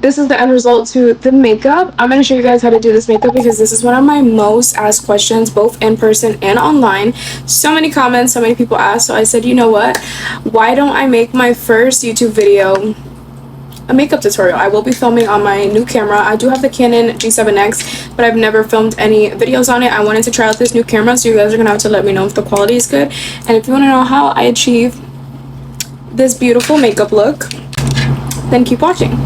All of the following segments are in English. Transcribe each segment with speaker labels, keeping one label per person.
Speaker 1: this is the end result to the makeup. I'm going to show you guys how to do this makeup because this is one of my most asked questions, both in person and online. So many comments, so many people ask, so I said, you know what, why don't I make my first YouTube video a makeup tutorial. I will be filming on my new camera. I do have the Canon G7X, but I've never filmed any videos on it. I wanted to try out this new camera, so you guys are gonna have to let me know if the quality is good. And if you want to know how I achieve this beautiful makeup look, then keep watching.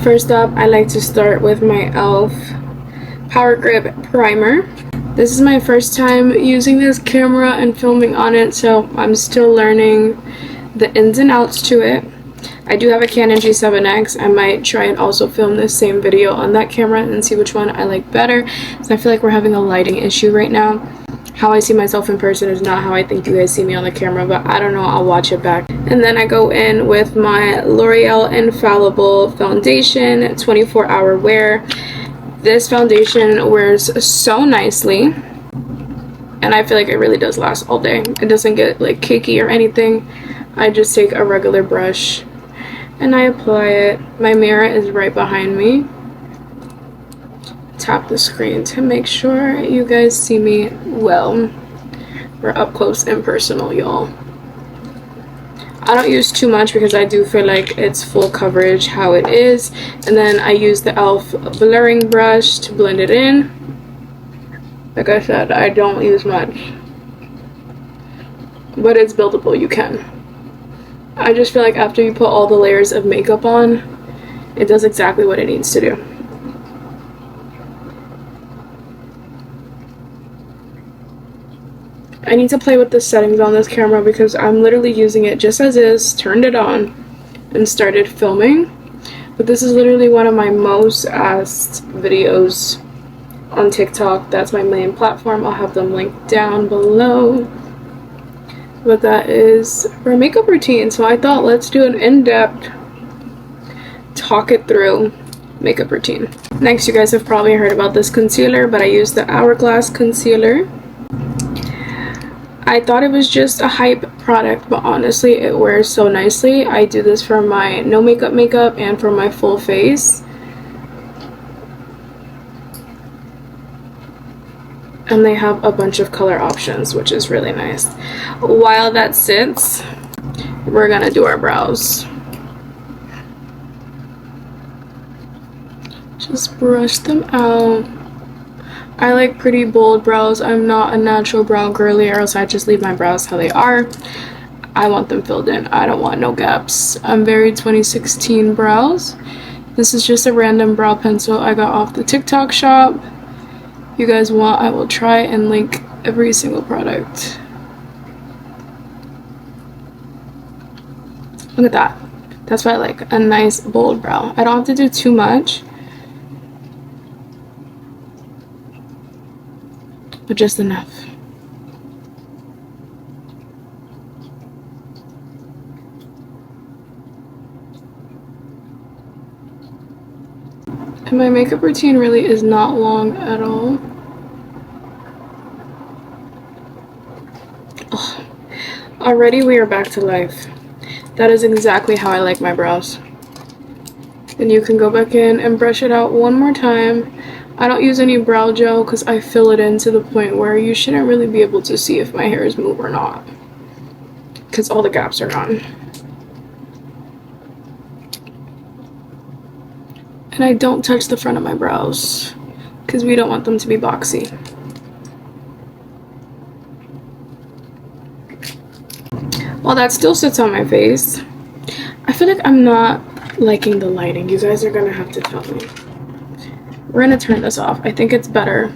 Speaker 1: First up, I like to start with my e.l.f. Power Grip Primer. This is my first time using this camera and filming on it, so I'm still learning the ins and outs to it. I do have a Canon G7X. I might try and also film this same video on that camera and see which one I like better. So I feel like we're having a lighting issue right now. How I see myself in person is not how I think you guys see me on the camera, but I don't know, I'll watch it back. And then I go in with my L'Oreal Infallible Foundation 24-hour wear. This foundation wears so nicely, and I feel like it really does last all day. It doesn't get like cakey or anything. I just take a regular brush and I apply it. My mirror is right behind me. Tap the screen to make sure you guys see me well. We're up close and personal, y'all. I don't use too much because I do feel like it's full coverage how it is. And then I use the e.l.f. blurring brush to blend it in. Like I said, I don't use much, but it's buildable, you can. I just feel like after you put all the layers of makeup on, it does exactly what it needs to do. I need to play with the settings on this camera because I'm literally using it just as is, turned it on, and started filming. But this is literally one of my most asked videos on TikTok. That's my main platform. I'll have them linked down below. But that is for makeup routine. So I thought let's do an in-depth talk it through makeup routine. Next, you guys have probably heard about this concealer, but I use the Hourglass concealer. I thought it was just a hype product, but honestly it wears so nicely. I do this for my no makeup and for my full face. And they have a bunch of color options, which is really nice. While that sits, we're gonna do our brows. Just brush them out. I like pretty bold brows. I'm not a natural brow girly, or else I just leave my brows how they are. I want them filled in. I don't want no gaps. I'm very 2016 brows. This is just a random brow pencil I got off the TikTok shop. You guys want, I will try and link every single product. Look at that. That's what I like, a nice bold brow. I don't have to do too much, but just enough. And my makeup routine really is not long at all. Oh, already we are back to life. That is exactly how I like my brows. And you can go back in and brush it out one more time. I don't use any brow gel because I fill it in to the point where you shouldn't really be able to see if my hairs move or not, because all the gaps are gone. And I don't touch the front of my brows because we don't want them to be boxy. While that still sits on my face, I feel like I'm not liking the lighting. You guys are gonna have to tell me. We're gonna turn this off. I think it's better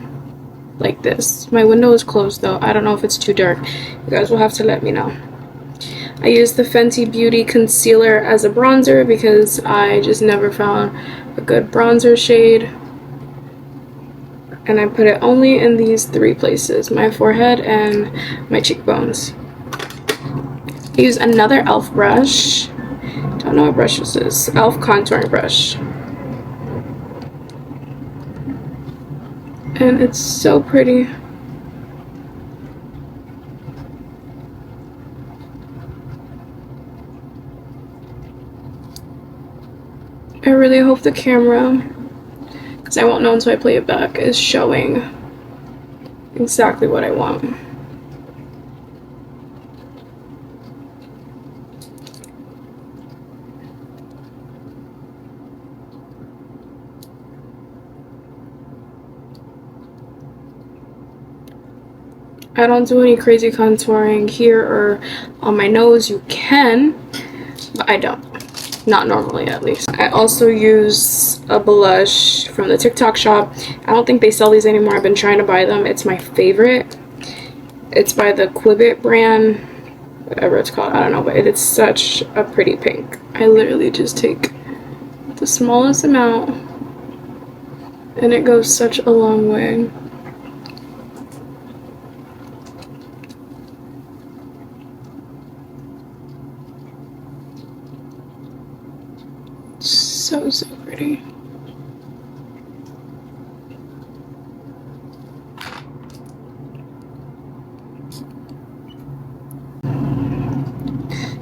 Speaker 1: like this. My window is closed though. I don't know if it's too dark. You guys will have to let me know. I use the Fenty Beauty concealer as a bronzer because I just never found a good bronzer shade. And I put it only in these three places: my forehead and my cheekbones. I use another e.l.f. brush. Don't know what brush this is. e.l.f. contouring brush. And it's so pretty. I really hope the camera, because I won't know until I play it back, is showing exactly what I want. I don't do any crazy contouring here or on my nose. You can, but I don't. Not normally, at least. I also use a blush from the TikTok shop. I don't think they sell these anymore. I've been trying to buy them. It's my favorite. It's by the Quibbit brand, whatever it's called. I don't know, but it's such a pretty pink. I literally just take the smallest amount and it goes such a long way. So pretty.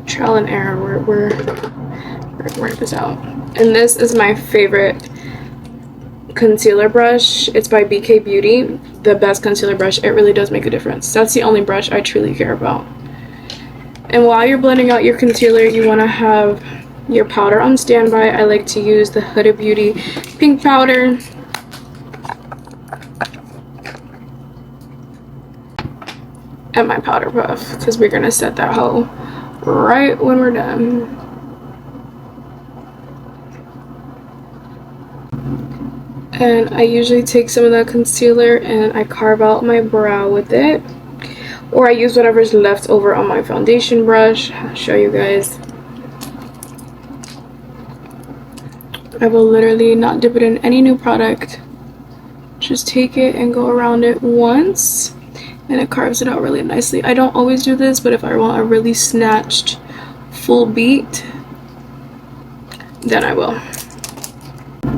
Speaker 1: Trial and error. We're working this out. And this is my favorite concealer brush. It's by BK Beauty. The best concealer brush. It really does make a difference. That's the only brush I truly care about. And while you're blending out your concealer, you want to have your powder on standby. I like to use the Huda Beauty pink powder. And my powder puff, because we're gonna set that hoe right when we're done. And I usually take some of that concealer and I carve out my brow with it, or I use whatever's left over on my foundation brush. I'll show you guys. I will literally not dip it in any new product. Just take it and go around it once and it carves it out really nicely. I don't always do this, but if I want a really snatched full beat, then I will.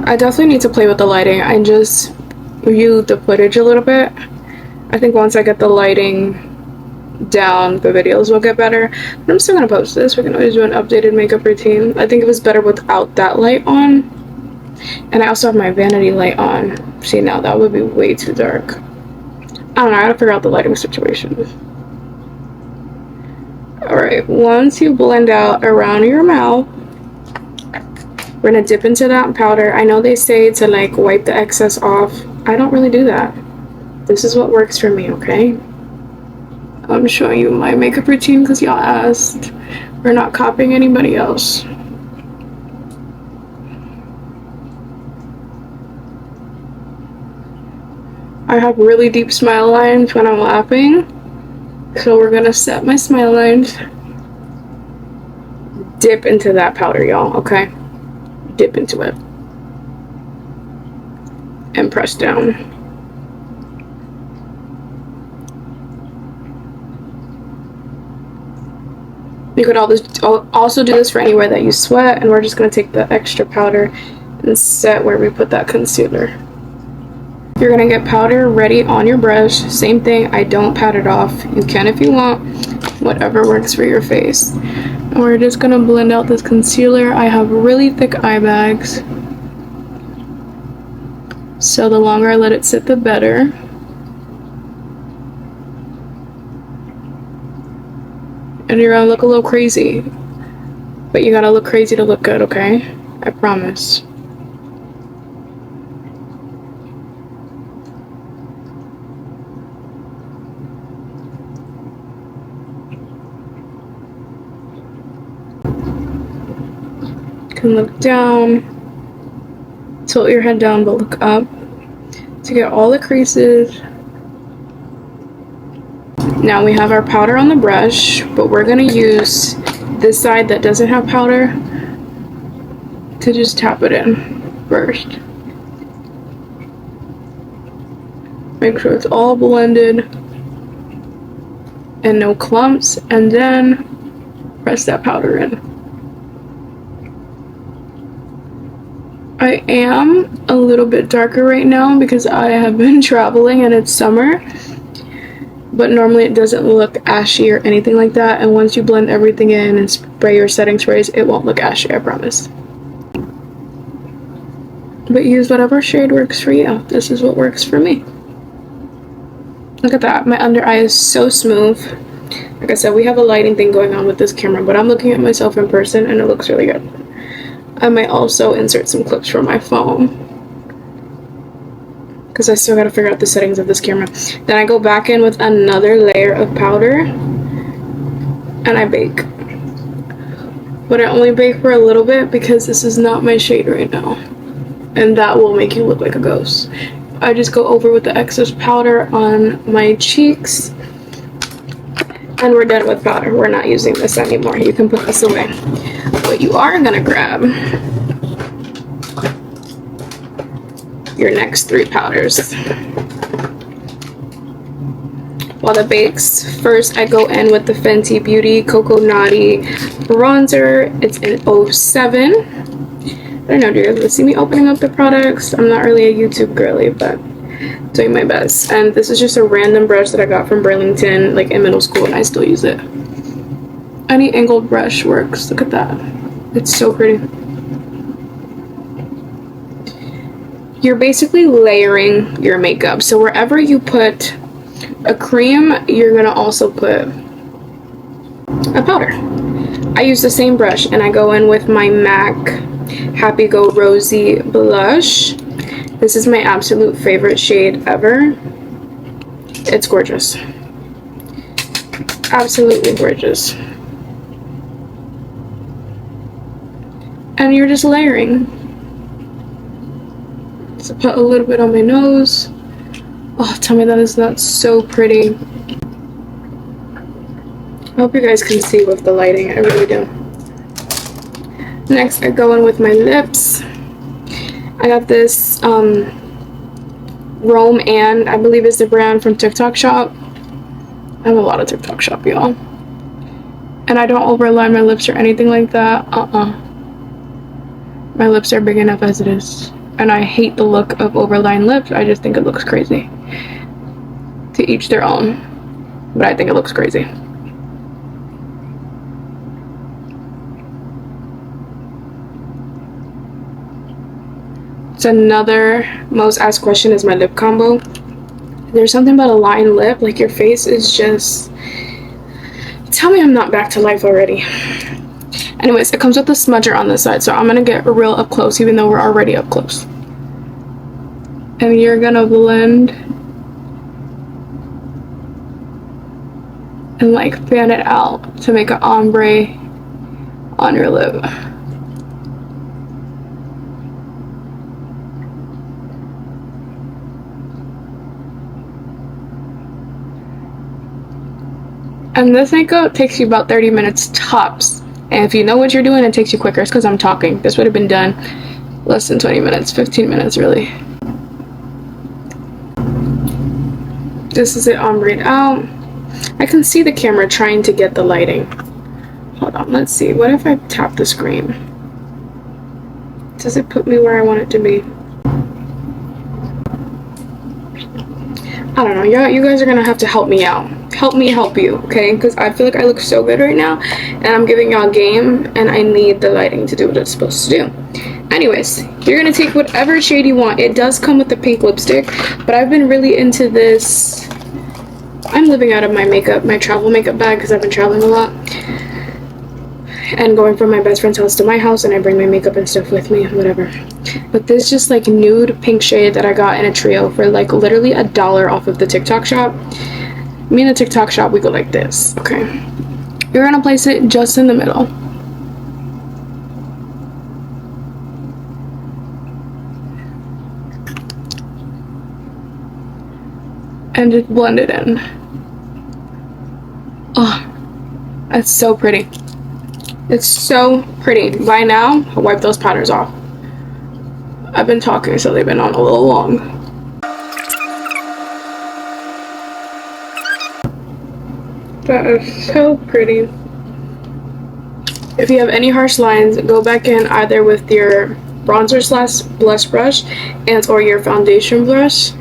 Speaker 1: I definitely need to play with the lighting. I just viewed the footage a little bit. I think once I get the lighting down, the videos will get better. But I'm still gonna post this. We can always do an updated makeup routine. I think it was better without that light on. And I also have my vanity light on. See, now that would be way too dark. I don't know, I gotta figure out the lighting situation. Alright, once you blend out around your mouth, we're gonna dip into that powder. I know they say to like wipe the excess off. I don't really do that. This is what works for me, okay? I'm showing you my makeup routine because y'all asked. We're not copying anybody else. I have really deep smile lines when I'm laughing, so we're gonna set my smile lines. Dip into that powder, y'all, okay? Dip into it. And press down. You could also do this for anywhere that you sweat, and we're just gonna take the extra powder and set where we put that concealer. You're gonna get powder ready on your brush. Same thing, I don't pat it off. You can if you want, whatever works for your face. And we're just gonna blend out this concealer. I have really thick eye bags, so the longer I let it sit, the better. And you're gonna look a little crazy, but you gotta look crazy to look good, okay? I promise. Can look down, tilt your head down, but look up to get all the creases. Now we have our powder on the brush, but we're gonna use this side that doesn't have powder to just tap it in first. Make sure it's all blended and no clumps, and then press that powder in. I am a little bit darker right now because I have been traveling and it's summer, but normally it doesn't look ashy or anything like that, and once you blend everything in and spray your setting sprays, it won't look ashy, I promise. But use whatever shade works for you. This is what works for me. Look at that. My under eye is so smooth. Like I said, we have a lighting thing going on with this camera, but I'm looking at myself in person and it looks really good. I might also insert some clips from my phone, because I still gotta figure out the settings of this camera. Then I go back in with another layer of powder and I bake. But I only bake for a little bit because this is not my shade right now. And that will make you look like a ghost. I just go over with the excess powder on my cheeks. And we're done with powder. We're not using this anymore. You can put this away. What you are gonna grab, your next 3 powders. While it bakes, first I go in with the Fenty Beauty Cocoa Naughty bronzer. It's in 07. I don't know, do you guys see me opening up the products? I'm not really a YouTube girly, but doing my best. And this is just a random brush that I got from Burlington, like in middle school, and I still use it. Any angled brush works. Look at that. It's so pretty. You're basically layering your makeup. So wherever you put a cream, you're gonna also put a powder. I use the same brush and I go in with my MAC Happy Go Rosy blush. This is my absolute favorite shade ever. It's gorgeous. Absolutely gorgeous. And you're just layering. So put a little bit on my nose. Oh, tell me that is not so pretty. I hope you guys can see with the lighting. I really do. Next, I go in with my lips. I got this Rome and I believe is the brand from TikTok Shop. I have a lot of TikTok Shop, y'all. And I don't overline my lips or anything like that. My lips are big enough as it is. And I hate the look of overlined lips. I just think it looks crazy. To each their own. But I think it looks crazy. So another most asked question is my lip combo. There's something about a lined lip, like your face is just... Tell me I'm not back to life already. Anyways, it comes with a smudger on the side, so I'm gonna get real up close even though we're already up close. And you're gonna blend and like fan it out to make an ombre on your lip. And this makeup takes you about 30 minutes tops. And if you know what you're doing, it takes you quicker. It's because I'm talking. This would have been done less than 20 minutes, 15 minutes really. This is it ombre'd out. I can see the camera trying to get the lighting. Hold on, let's see. What if I tap the screen? Does it put me where I want it to be? I don't know. You guys are gonna have to help me out. Help me help you, okay? Because I feel like I look so good right now and I'm giving y'all game and I need the lighting to do what it's supposed to do. Anyways, you're gonna take whatever shade you want. It does come with the pink lipstick, but I've been really into this. I'm living out of my makeup, my travel makeup bag, because I've been traveling a lot and going from my best friend's house to my house, and I bring my makeup and stuff with me, whatever. But this just like nude pink shade that I got in a trio for like literally $1 off of the TikTok Shop. Me and the TikTok Shop, we go like this, okay? You're gonna place it just in the middle. And just blend it in. Oh, that's so pretty. It's so pretty. By now, I'll wipe those powders off. I've been talking, so they've been on a little long. That is so pretty. If you have any harsh lines, go back in either with your bronzer slash blush brush and or your foundation brush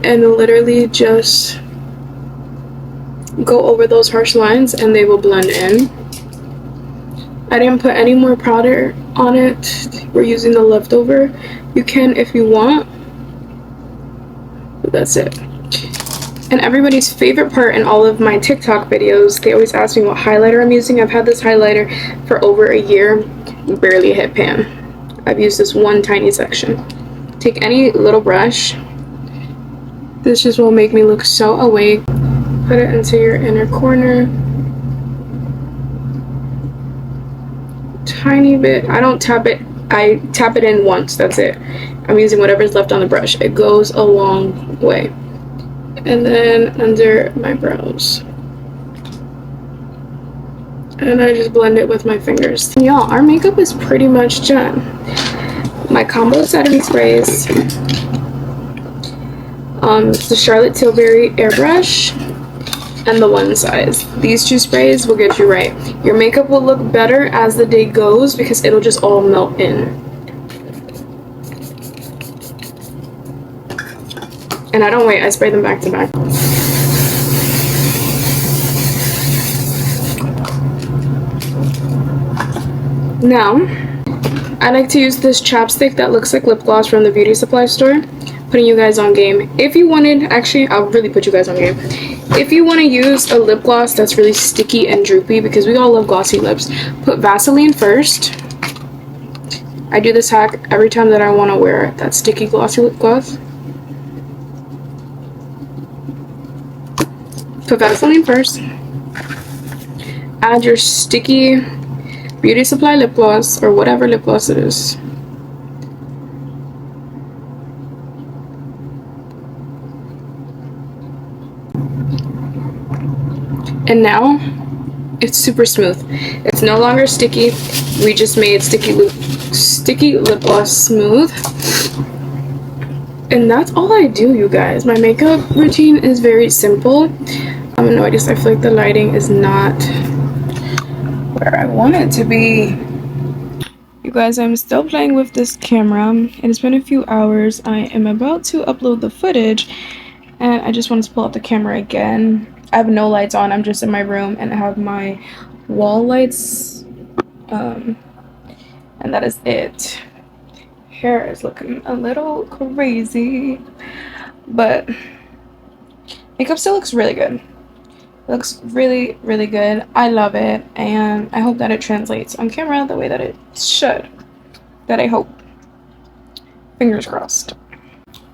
Speaker 1: and literally just go over those harsh lines and they will blend in. I didn't put any more powder on it. We're using the leftover. You can if you want, but that's it. And everybody's favorite part in all of my TikTok videos, they always ask me what highlighter I'm using. I've had this highlighter for over a year, barely hit pan. I've used this one tiny section. Take any little brush. This just will make me look so awake. Put it into your inner corner. Tiny bit. I don't tap it. I tap it in once. That's it. I'm using whatever's left on the brush. It goes a long way. And then under my brows. And I just blend it with my fingers. Y'all, our makeup is pretty much done. My combo setting sprays. The Charlotte Tilbury airbrush. And the One Size. These two sprays will get you right. Your makeup will look better as the day goes because it'll just all melt in. And I don't wait, I spray them back to back. Now, I like to use this chapstick that looks like lip gloss from the beauty supply store. Putting you guys on game. If you wanted, actually, I'll really put you guys on game. If you want to use a lip gloss that's really sticky and droopy, because we all love glossy lips, put Vaseline first. I do this hack every time that I want to wear that sticky glossy lip gloss. Put Vaseline first. Add your sticky beauty supply lip gloss, or whatever lip gloss it is. And now it's super smooth. It's no longer sticky. We just made sticky lip gloss smooth. And that's all I do, you guys. My makeup routine is very simple. No, I feel like the lighting is not where I want it to be. You guys, I'm still playing with this camera. It has been a few hours. I am about to upload the footage, and I just wanted to pull out the camera again. I have no lights on. I'm just in my room, and I have my wall lights, and that is it. Hair is looking a little crazy, but makeup still looks really good. It looks really, really good. I love it, and I hope that it translates on camera the way that it should. That I hope. Fingers crossed.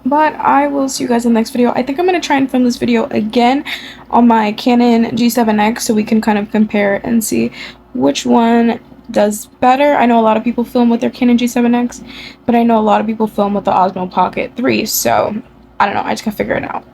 Speaker 1: But I will see you guys in the next video. I think I'm going to try and film this video again on my Canon G7X so we can kind of compare and see which one does better. I know a lot of people film with their Canon G7X, but I know a lot of people film with the Osmo Pocket 3, so I don't know. I just gotta figure it out.